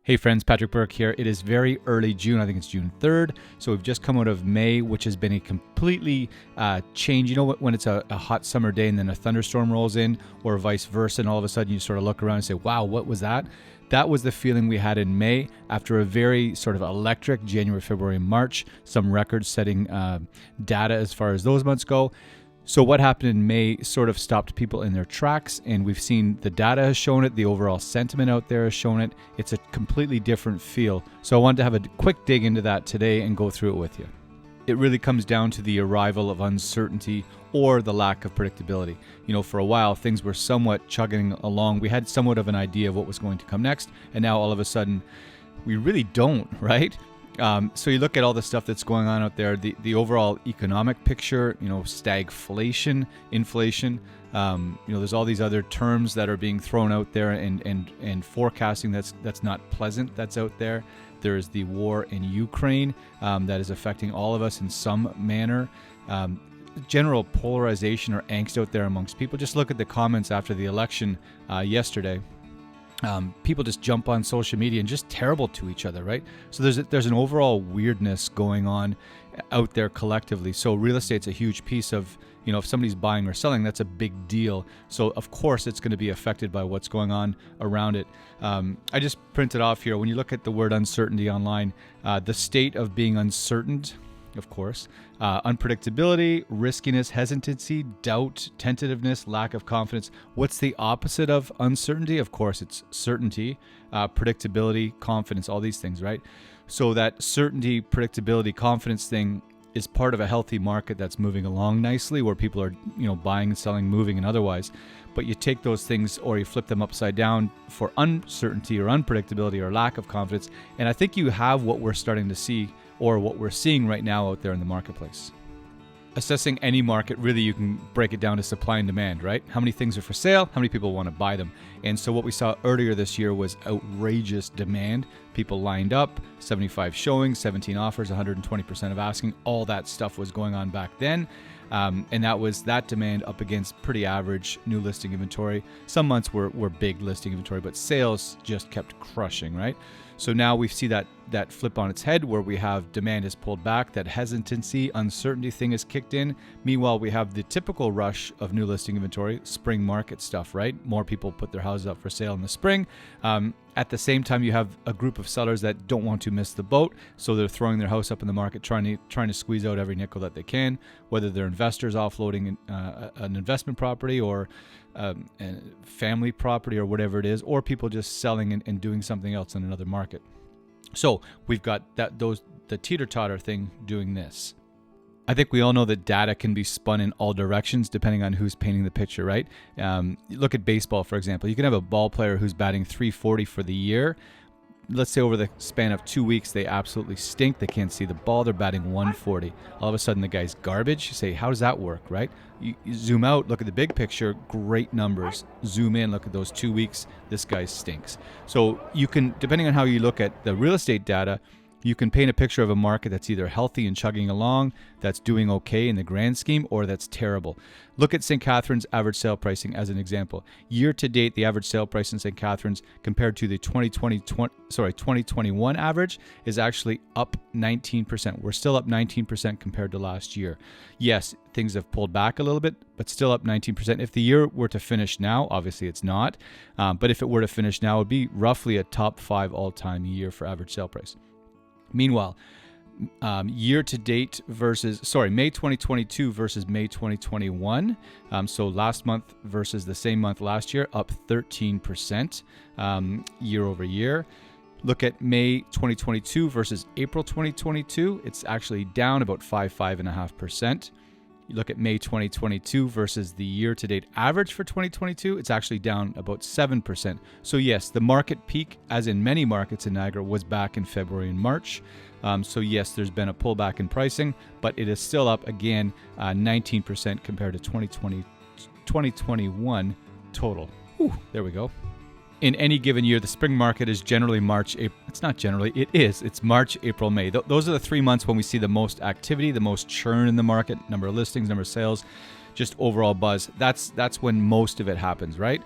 Hey friends, Patrick Burke here. It is very early June. I think it's June 3rd. So we've just come out of May, which has been a completely change. You know when it's a hot summer day and then a thunderstorm rolls in, or vice versa, and all of a sudden you sort of look around and say, wow, what was that? That was the feeling we had in May after a very sort of electric January, February, March, some record-setting data as far as those months go. So what happened in May sort of stopped people in their tracks, and we've seen the data has shown it, the overall sentiment out there has shown it. It's a completely different feel. So I wanted to have a quick dig into that today and go through it with you. It really comes down to the arrival of uncertainty or the lack of predictability. You know, for a while, things were somewhat chugging along. We had somewhat of an idea of what was going to come next, and now all of a sudden, we really don't, right? So you look at all the stuff that's going on out there, the overall economic picture, you know, stagflation, inflation, there's all these other terms that are being thrown out there and forecasting that's not pleasant that's out there. There's the war in Ukraine that is affecting all of us in some manner. General polarization or angst out there amongst people. Just look at the comments after the election yesterday. People just jump on social media and just terrible to each other, right? So there's an overall weirdness going on out there collectively. So real estate's a huge piece of, you know, if somebody's buying or selling, that's a big deal. So of course it's going to be affected by what's going on around it. I just printed off here, when you look at the word uncertainty online, the state of being uncertain, of course, unpredictability, riskiness, hesitancy, doubt, tentativeness, lack of confidence. What's the opposite of uncertainty? Of course, it's certainty, predictability, confidence, all these things, right? So that certainty, predictability, confidence thing is part of a healthy market that's moving along nicely, where people are, you know, buying and selling, moving and otherwise. But you take those things or you flip them upside down for uncertainty or unpredictability or lack of confidence. And I think you have what we're starting to see, or what we're seeing right now out there in the marketplace. Assessing any market, really you can break it down to supply and demand, right? How many things are for sale? How many people want to buy them? And so what we saw earlier this year was outrageous demand. People lined up, 75 showings, 17 offers, 120% of asking. All that stuff was going on back then. And that was that demand up against pretty average new listing inventory. Some months were big listing inventory, but sales just kept crushing, right? So now we see that flip on its head, where we have demand is pulled back, that hesitancy, uncertainty thing is kicked in. Meanwhile, we have the typical rush of new listing inventory, spring market stuff, right? More people put their houses up for sale in the spring. At the same time, you have a group of sellers that don't want to miss the boat, so they're throwing their house up in the market, trying to squeeze out every nickel that they can, whether they're investors offloading an investment property or a family property or whatever it is, or people just selling and doing something else in another market. So we've got the teeter-totter thing doing this. I think we all know that data can be spun in all directions depending on who's painting the picture, right? Look at baseball, for example. You can have a ball player who's batting .340 for the year. Let's say over the span of 2 weeks, they absolutely stink. They can't see the ball. They're batting .140. All of a sudden, the guy's garbage. You say, how does that work, right? You zoom out, look at the big picture, great numbers. Zoom in, look at those 2 weeks, this guy stinks. So you can, depending on how you look at the real estate data, you can paint a picture of a market that's either healthy and chugging along, that's doing okay in the grand scheme, or that's terrible. Look at St. Catharines average sale pricing as an example. Year to date, the average sale price in St. Catharines compared to the 2021 average is actually up 19%. We're still up 19% compared to last year. Yes, things have pulled back a little bit, but still up 19%. If the year were to finish now, obviously it's not, but if it were to finish now, it would be roughly a top 5 all-time year for average sale price. Meanwhile, year to date May 2022 versus May 2021. So last month versus the same month last year, up 13% year over year. Look at May 2022 versus April 2022. It's actually down about 5.5%. You look at May 2022 versus the year-to-date average for 2022, it's actually down about 7%. So yes, the market peak, as in many markets in Niagara, was back in February and March. So yes, there's been a pullback in pricing, but it is still up again 19% compared to 2021 total. Whew, there we go. In any given year, the spring market is generally March, April. It's not generally, it is. It's March, April, May. Those are the 3 months when we see the most activity, the most churn in the market, number of listings, number of sales, just overall buzz. That's when most of it happens, right?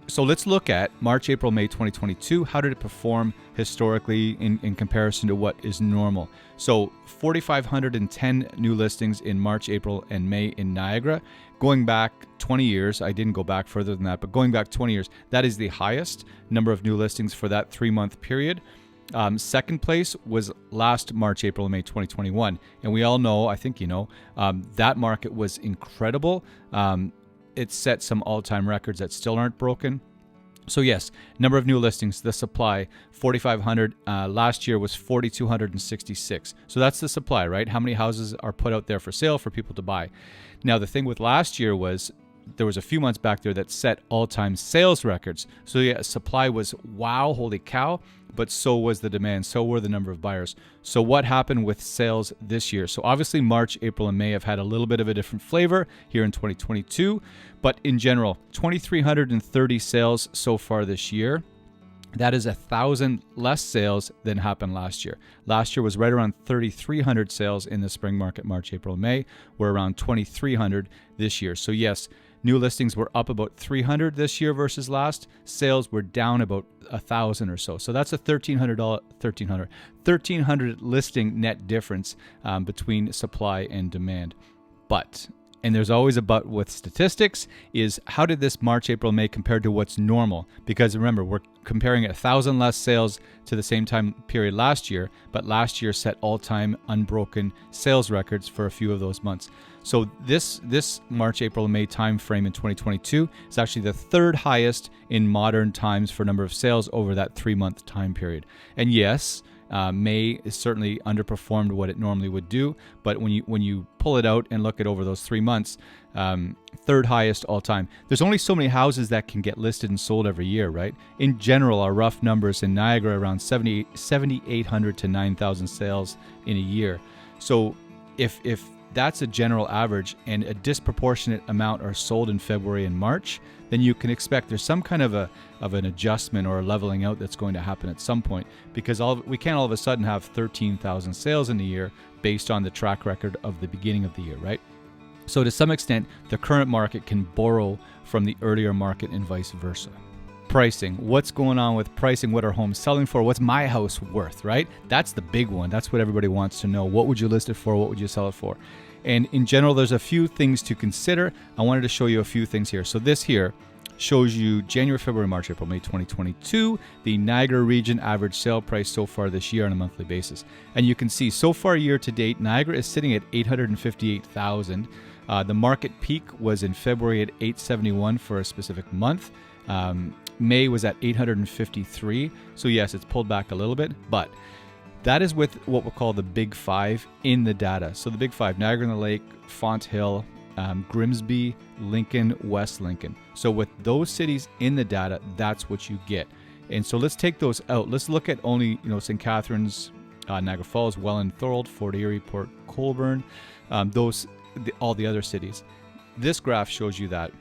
So let's look at March, April, May 2022. How did it perform historically in comparison to what is normal? So 4,510 new listings in March, April, and May in Niagara. Going back 20 years, I didn't go back further than that, but going back 20 years, that is the highest number of new listings for that 3-month period. Second place was last March, April, and May 2021. And we all know, I think you know, that market was incredible. It set some all-time records that still aren't broken. So yes, number of new listings, the supply, 4,500. Last year was 4,266. So that's the supply, right? How many houses are put out there for sale for people to buy? Now, the thing with last year was there was a few months back there that set all-time sales records. So yeah, supply was wow, holy cow, but so was the demand, so were the number of buyers. So what happened with sales this year? So obviously March, April, and May have had a little bit of a different flavor here in 2022, but in general, 2,330 sales so far this year. That is 1,000 less sales than happened last year. Last year was right around 3,300 sales in the spring market, March, April, and May. We're around 2,300 this year. So yes, new listings were up about 300 this year versus last. Sales were down about 1,000 or so. So that's a $1,300 listing net difference between supply and demand. But, and there's always a but with statistics, is how did this March, April, May compare to what's normal? Because remember, we're comparing 1,000 less sales to the same time period last year, but last year set all-time unbroken sales records for a few of those months. So this March, April, and May time frame in 2022 is actually the third highest in modern times for number of sales over that 3-month time period. And yes, May is certainly underperformed what it normally would do, but when you pull it out and look at over those 3 months, third highest all time. There's only so many houses that can get listed and sold every year, right? In general, our rough numbers in Niagara around 7,800 to 9,000 sales in a year. So if that's a general average and a disproportionate amount are sold in February and March, then you can expect there's some kind of an adjustment or a leveling out that's going to happen at some point, because we can't all of a sudden have 13,000 sales in a year based on the track record of the beginning of the year, right? So to some extent, the current market can borrow from the earlier market and vice versa. Pricing. What's going on with pricing? What are homes selling for? What's my house worth, right? That's the big one. That's what everybody wants to know. What would you list it for? What would you sell it for? And in general, there's a few things to consider. I wanted to show you a few things here. So this here shows you January, February, March, April, May 2022, the Niagara region average sale price so far this year on a monthly basis. And you can see so far year to date, Niagara is sitting at $858,000. The market peak was in February at $871 for a specific month. May was at $853. So yes, it's pulled back a little bit, but that is with what we'll call the Big Five in the data. So the Big Five: Niagara-on-the-Lake, Fonthill, Grimsby, Lincoln, West Lincoln. So with those cities in the data, that's what you get. And so let's take those out. Let's look at only, St. Catharines, Niagara Falls, Welland, Thorold, Fort Erie, Port Colborne, all the other cities. This graph shows you that.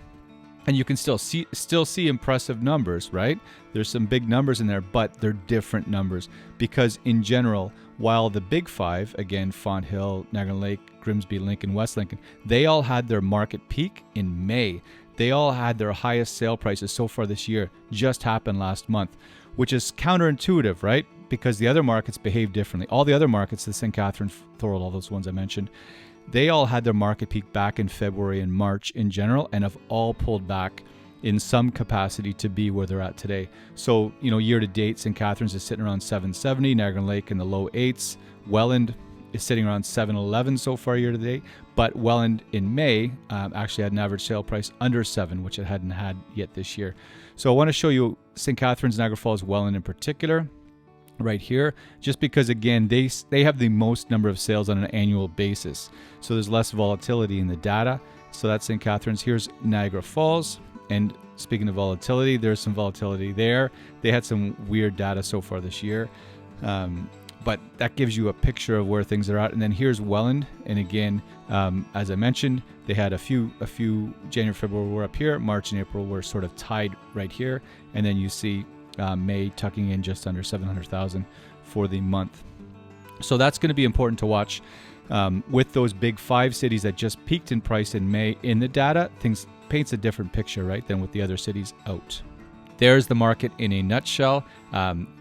And you can still see impressive numbers, right? There's some big numbers in there, but they're different numbers, because in general, while the Big Five, again, Fonthill, Niagara-on-the-Lake, Grimsby, Lincoln, West Lincoln, they all had their market peak in May. They all had their highest sale prices so far this year, just happened last month, which is counterintuitive, right? Because the other markets behave differently. All the other markets, the St. Catharines, Thorold, all those ones I mentioned, they all had their market peak back in February and March in general, and have all pulled back in some capacity to be where they're at today. So, year to date, St. Catharines is sitting around 770, Niagara-on-the-Lake in the low 8s. Welland is sitting around 711 so far year to date, but Welland in May actually had an average sale price under 7, which it hadn't had yet this year. So I want to show you St. Catharines, Niagara Falls, Welland in particular, right here, just because again they have the most number of sales on an annual basis, so there's less volatility in the data. So that's St. Catharines. Here's Niagara Falls, and speaking of volatility, there's some volatility there. They had some weird data so far this year, but that gives you a picture of where things are at. And then here's Welland, and again, as I mentioned, they had a few January, February were up here, March and April were sort of tied right here, and then you see May tucking in just under 700,000 for the month. So that's going to be important to watch. with those big 5 cities that just peaked in price in May in the data, things paints a different picture, right, than with the other cities out. There's the market in a nutshell.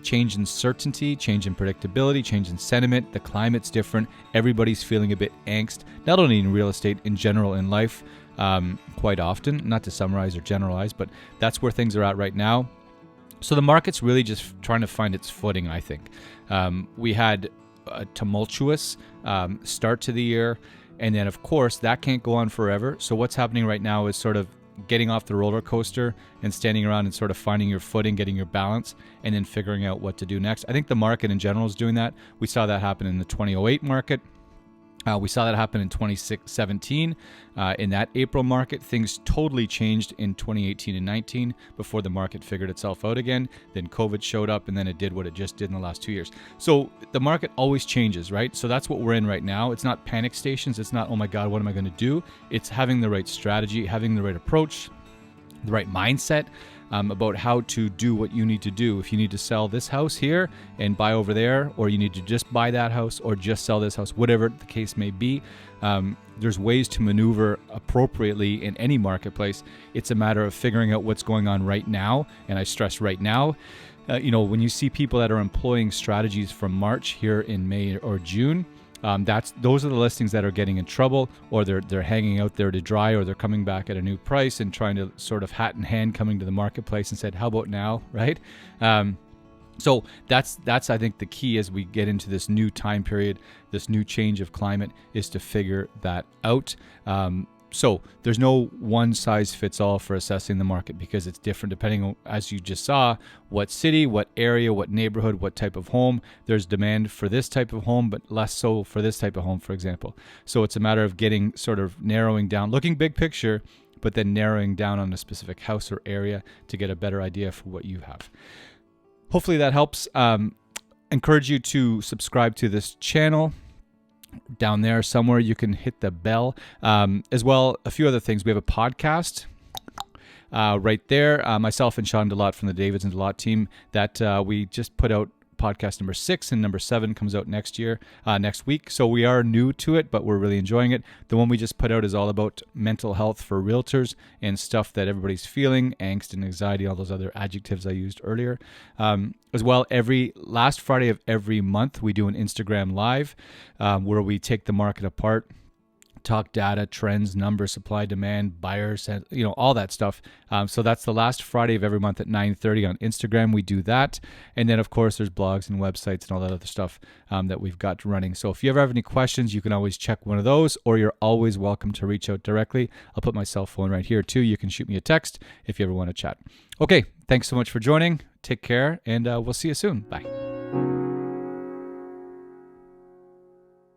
Change in certainty, change in predictability, change in sentiment. The climate's different. Everybody's feeling a bit angst, not only in real estate, in general in life, quite often. Not to summarize or generalize, but that's where things are at right now. So the market's really just trying to find its footing, I think. We had a tumultuous start to the year, and then, of course, that can't go on forever. So what's happening right now is sort of getting off the roller coaster and standing around and sort of finding your footing, getting your balance, and then figuring out what to do next. I think the market in general is doing that. We saw that happen in the 2008 market. We saw that happen in 2017. In that April market, things totally changed in 2018 and 19 before the market figured itself out again. Then COVID showed up, and then it did what it just did in the last 2 years. So the market always changes, right? So that's what we're in right now. It's not panic stations. It's not, oh my God, what am I going to do? It's having the right strategy, having the right approach, the right mindset about how to do what you need to do. If you need to sell this house here and buy over there, or you need to just buy that house or just sell this house, whatever the case may be, there's ways to maneuver appropriately in any marketplace. It's a matter of figuring out what's going on right now, and I stress right now. When you see people that are employing strategies from March here in May or June, those are the listings that are getting in trouble, or they're hanging out there to dry, or they're coming back at a new price and trying to sort of hat in hand coming to the marketplace and said, how about now, right? So that's I think the key as we get into this new time period, this new change of climate, is to figure that out. So there's no one size fits all for assessing the market, because it's different depending on, as you just saw, what city, what area, what neighborhood, what type of home. There's demand for this type of home, but less so for this type of home, for example. So it's a matter of getting sort of narrowing down, looking big picture, but then narrowing down on a specific house or area to get a better idea for what you have. Hopefully that helps. Encourage you to subscribe to this channel. Down there somewhere you can hit the bell. As well, a few other things. We have a podcast right there. Myself and Sean DeLotte from the Davids and DeLotte team that we just put out podcast number 6, and number 7 comes out next week. So we are new to it, but we're really enjoying it. The one we just put out is all about mental health for realtors and stuff that everybody's feeling, angst and anxiety, all those other adjectives I used earlier. As well, every last Friday of every month, we do an Instagram live where we take the market apart, talk data, trends, numbers, supply, demand, buyers, all that stuff. So that's the last Friday of every month at 9:30 on Instagram. We do that. And then, of course, there's blogs and websites and all that other stuff that we've got running. So if you ever have any questions, you can always check one of those, or you're always welcome to reach out directly. I'll put my cell phone right here, too. You can shoot me a text if you ever want to chat. Okay, thanks so much for joining. Take care, and we'll see you soon. Bye.